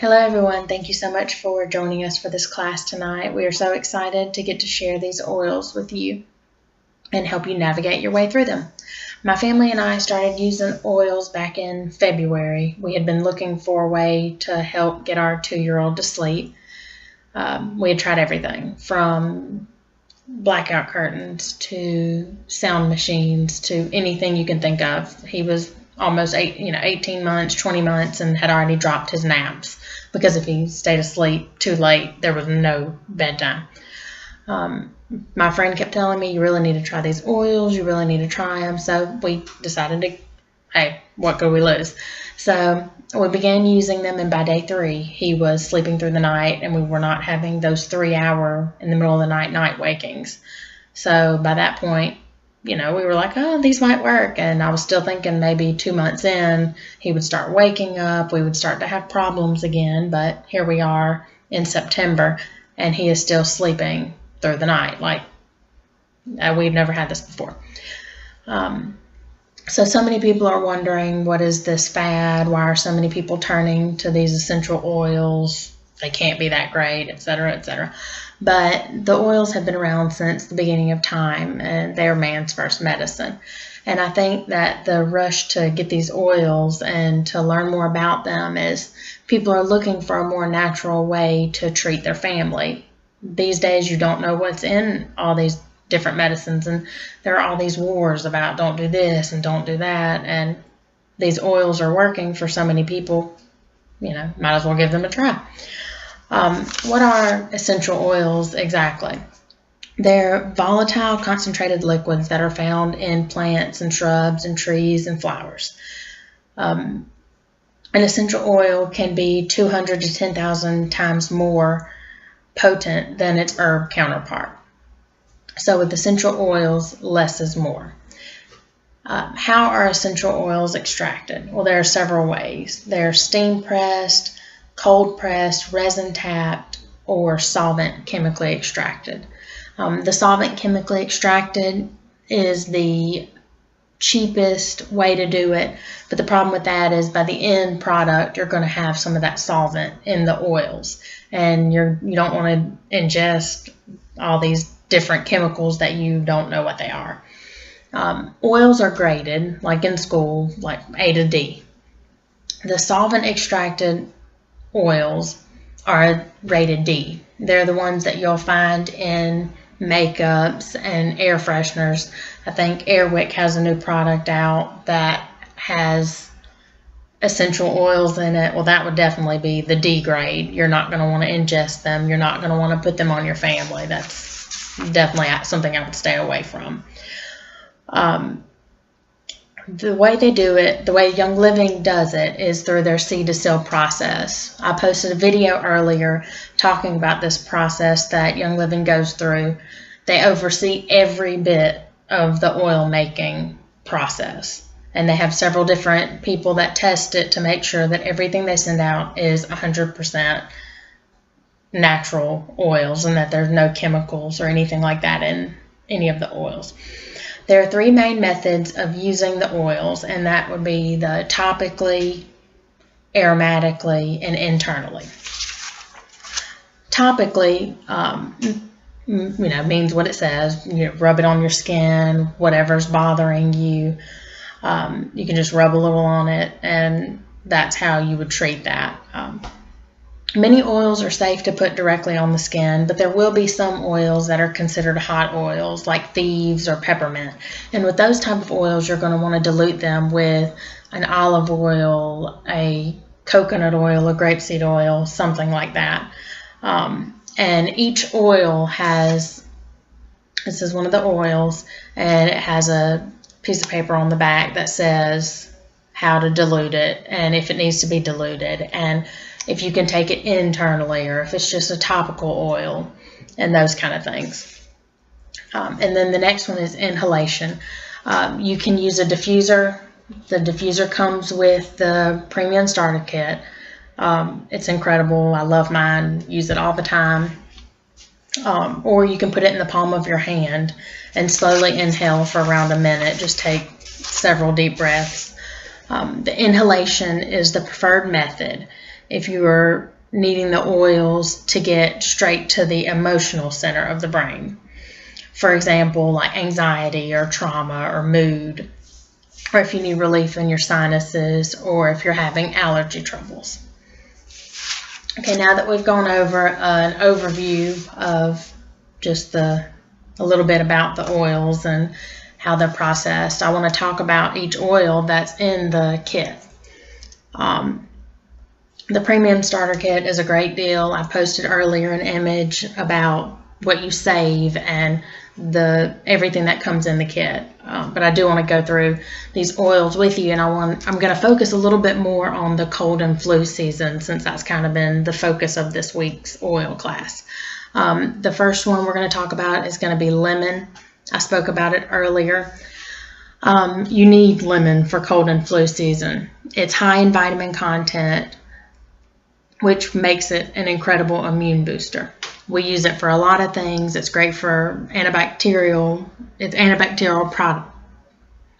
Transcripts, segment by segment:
Hello everyone, thank you so much for joining us for this class tonight. We are so excited to get to share these oils with you and help you navigate your way through them. My family and I started using oils back in February. We had been looking for a way to help get our 2-year-old to sleep. We had tried everything from blackout curtains to sound machines to anything you can think of. He was almost 18 months, 20 months, and had already dropped his naps because if he stayed asleep too late, there was no bedtime. My friend kept telling me, you really need to try these oils, you really need to try them. So we decided to, hey, what could we lose? So we began using them, and by day 3, he was sleeping through the night, and we were not having those 3-hour in the middle of the night wakings. So by that point, we were like, oh, these might work. And I was still thinking maybe 2 months in, he would start waking up, we would start to have problems again. But here we are in September, and he is still sleeping through the night. Like, we've never had this before. So many people are wondering, what is this fad? Why are so many people turning to these essential oils? They can't be that great, etc., etc. But the oils have been around since the beginning of time, and they're man's first medicine. And I think that the rush to get these oils and to learn more about them is people are looking for a more natural way to treat their family. These days, you don't know what's in all these different medicines, and there are all these wars about don't do this and don't do that, and these oils are working for so many people, might as well give them a try. What are essential oils exactly? They're volatile concentrated liquids that are found in plants and shrubs and trees and flowers. An essential oil can be 200 to 10,000 times more potent than its herb counterpart. So with essential oils, less is more. How are essential oils extracted? Well, there are several ways. They're steam pressed, cold pressed, resin tapped, or solvent chemically extracted. The solvent chemically extracted is the cheapest way to do it, but the problem with that is by the end product, you're going to have some of that solvent in the oils, and you don't want to ingest all these different chemicals that you don't know what they are. Oils are graded, like in school, like A to D. The solvent extracted oils are rated D. They're the ones that you'll find in makeups and air fresheners. I think Airwick has a new product out that has essential oils in it. Well, that would definitely be the D grade. You're not going to want to ingest them. You're not going to want to put them on your family. That's definitely something I would stay away from. The way they do it, the way Young Living does it, is through their seed to seal process. I posted a video earlier talking about this process that Young Living goes through. They oversee every bit of the oil making process, and they have several different people that test it to make sure that everything they send out is 100% natural oils and that there's no chemicals or anything like that in any of the oils. There are 3 main methods of using the oils, and that would be the topically, aromatically, and internally. Topically, means what it says. You rub it on your skin, whatever's bothering you. You can just rub a little on it, and that's how you would treat that. Many oils are safe to put directly on the skin, but there will be some oils that are considered hot oils, like thieves or peppermint. And with those type of oils, you're going to want to dilute them with an olive oil, a coconut oil, a grapeseed oil, something like that. And each oil has, this is one of the oils, and it has a piece of paper on the back that says how to dilute it and if it needs to be diluted, and if you can take it internally or if it's just a topical oil and those kind of things. And then the next one is inhalation. You can use a diffuser. The diffuser comes with the premium starter kit. It's incredible. I love mine. Use it all the time. Or you can put it in the palm of your hand and slowly inhale for around a minute. Just take several deep breaths. The inhalation is the preferred method. if you are needing the oils to get straight to the emotional center of the brain. For example, like anxiety or trauma or mood, or if you need relief in your sinuses, or if you're having allergy troubles. Okay, now that we've gone over an overview of just a little bit about the oils and how they're processed, I want to talk about each oil that's in the kit. The Premium Starter Kit is a great deal. I posted earlier an image about what you save and everything that comes in the kit. But I do want to go through these oils with you, and I'm going to focus a little bit more on the cold and flu season, since that's kind of been the focus of this week's oil class. The first one we're going to talk about is going to be lemon. I spoke about it earlier. You need lemon for cold and flu season. It's high in vitamin content, which makes it an incredible immune booster. We use it for a lot of things. It's great for antibacterial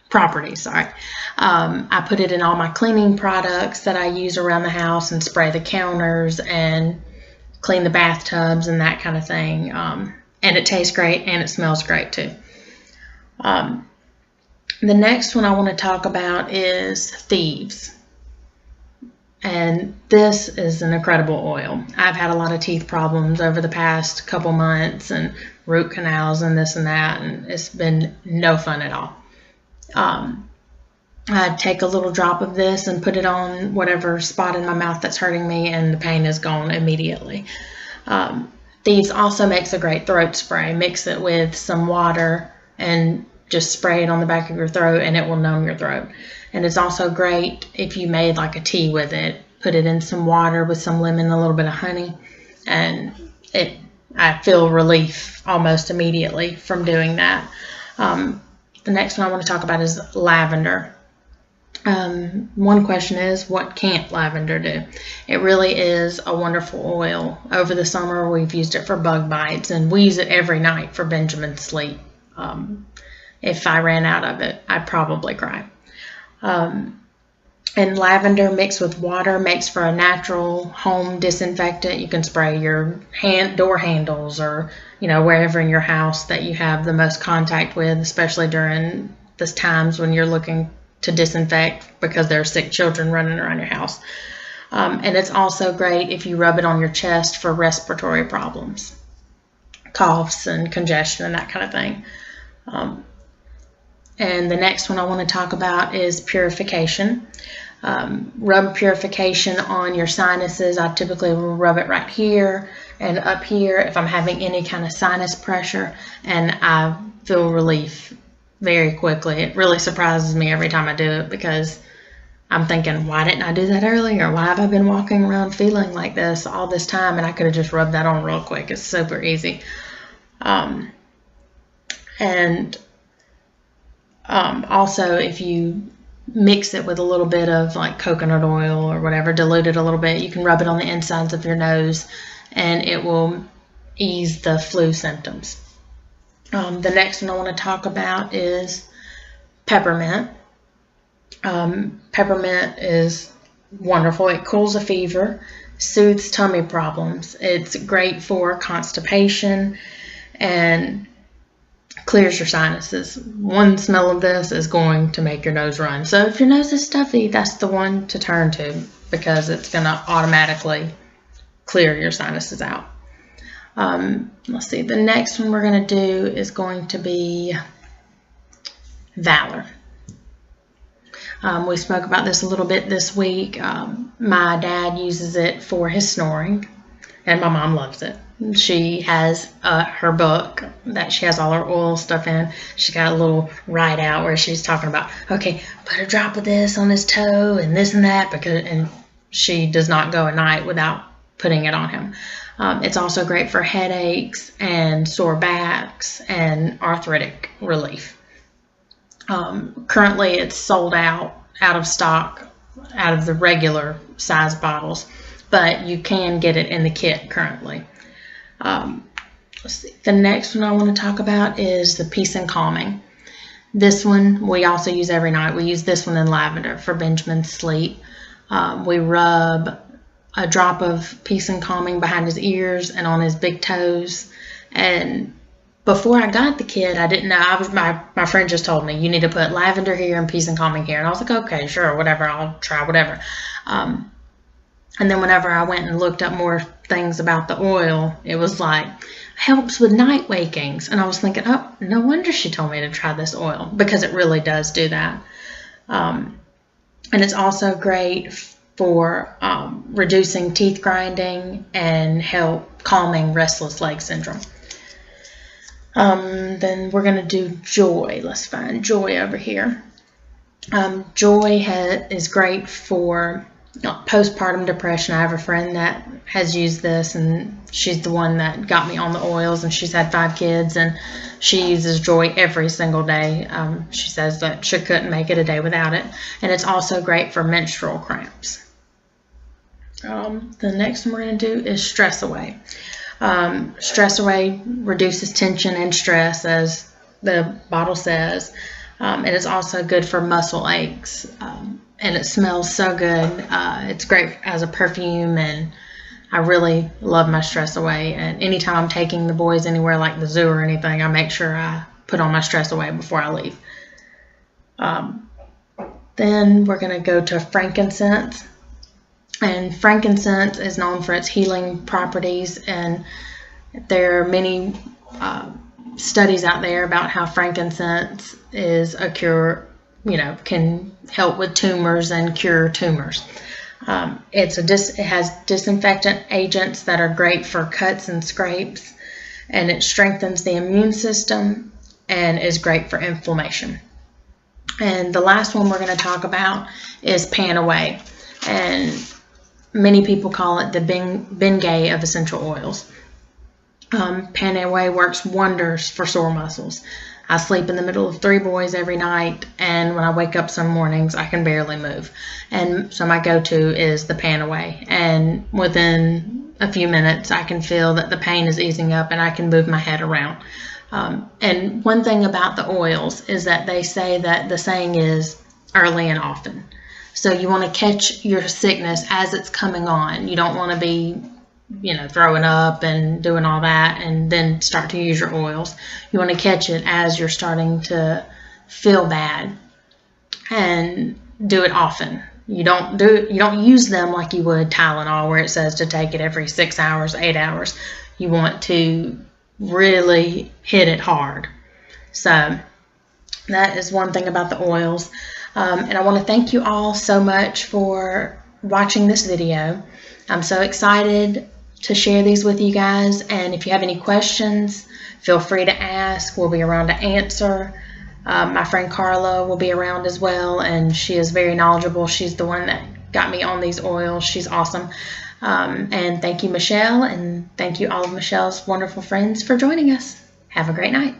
properties. I put it in all my cleaning products that I use around the house and spray the counters and clean the bathtubs and that kind of thing. And it tastes great and it smells great too. The next one I want to talk about is Thieves. And this is an incredible oil. I've had a lot of teeth problems over the past couple months and root canals and this and that, and it's been no fun at all. I take a little drop of this and put it on whatever spot in my mouth that's hurting me, and the pain is gone immediately. Thieves also makes a great throat spray. Mix it with some water and just spray it on the back of your throat, and it will numb your throat. And it's also great if you made like a tea with it. Put it in some water with some lemon and a little bit of honey, and I feel relief almost immediately from doing that. The next one I want to talk about is lavender. One question is, what can't lavender do? It really is a wonderful oil. Over the summer, we've used it for bug bites, and we use it every night for Benjamin's sleep. If I ran out of it, I'd probably cry. And lavender mixed with water makes for a natural home disinfectant. You can spray your door handles, or wherever in your house that you have the most contact with, especially during these times when you're looking to disinfect because there are sick children running around your house. And it's also great if you rub it on your chest for respiratory problems, coughs and congestion and that kind of thing. And the next one I want to talk about is purification. Rub purification on your sinuses. I typically will rub it right here and up here if I'm having any kind of sinus pressure, and I feel relief very quickly. It really surprises me every time I do it, because I'm thinking, why didn't I do that earlier? Why have I been walking around feeling like this all this time? And I could have just rubbed that on real quick. It's super easy. Also, if you mix it with a little bit of like coconut oil or whatever, dilute it a little bit, you can rub it on the insides of your nose, and it will ease the flu symptoms. The next one I want to talk about is peppermint. Peppermint is wonderful. It cools a fever, soothes tummy problems. It's great for constipation and clears your sinuses. One smell of this is going to make your nose run. So if your nose is stuffy, that's the one to turn to, because it's going to automatically clear your sinuses out. Let's see. The next one we're going to do is going to be Valor. We spoke about this a little bit this week. My dad uses it for his snoring, and my mom loves it. She has her book that she has all her oil stuff in. She got a little write out where she's talking about, okay, put a drop of this on his toe and this and that, and she does not go a night without putting it on him. It's also great for headaches and sore backs and arthritic relief. Currently it's sold out of stock, out of the regular size bottles, but you can get it in the kit currently. Let's see. The next one I want to talk about is the Peace and Calming. This one we also use every night. We use this one in lavender for Benjamin's sleep. We rub a drop of Peace and Calming behind his ears and on his big toes. And before I got the kid, I didn't know. My friend just told me, you need to put lavender here and Peace and Calming here. And I was like, okay, sure, whatever. I'll try whatever. And then whenever I went and looked up more things about the oil, it was like, helps with night wakings. And I was thinking, oh, no wonder she told me to try this oil, because it really does do that. And it's also great for reducing teeth grinding and help calming restless leg syndrome. Then we're going to do Joy. Let's find Joy over here. Joy is great for postpartum depression. I have a friend that has used this, and she's the one that got me on the oils, and she's had 5 kids, and she uses Joy every single day. She says that she couldn't make it a day without it. And it's also great for menstrual cramps. The next one we're going to do is Stress Away. Stress Away reduces tension and stress, as the bottle says. And it's also good for muscle aches. And it smells so good. It's great as a perfume, and I really love my Stress Away. And anytime I'm taking the boys anywhere like the zoo or anything, I make sure I put on my Stress Away before I leave. Then we're going to go to frankincense. And frankincense is known for its healing properties, and there are many studies out there about how frankincense is a cure, can help with tumors and cure tumors. It has disinfectant agents that are great for cuts and scrapes, and it strengthens the immune system and is great for inflammation. And the last one we're going to talk about is Pan-Away, and many people call it the Bengay of essential oils. Pan-Away works wonders for sore muscles. I sleep in the middle of 3 boys every night, and when I wake up some mornings, I can barely move. And so my go-to is the Pan-Away. And within a few minutes, I can feel that the pain is easing up, and I can move my head around. And one thing about the oils is that they say that the saying is early and often. So you want to catch your sickness as it's coming on. You don't want to be, throwing up and doing all that and then start to use your oils. You want to catch it as you're starting to feel bad, and do it often. You don't use them like you would Tylenol, where it says to take it every 6 hours, 8 hours. You want to really hit it hard. So that is one thing about the oils. And I want to thank you all so much for watching this video. I'm so excited to share these with you guys, and if you have any questions, feel free to ask. We'll be around to answer. My friend Carla will be around as well, and she is very knowledgeable. She's the one that got me on these oils. She's awesome. And thank you, Michelle, and thank you all of Michelle's wonderful friends for joining us. Have a great night.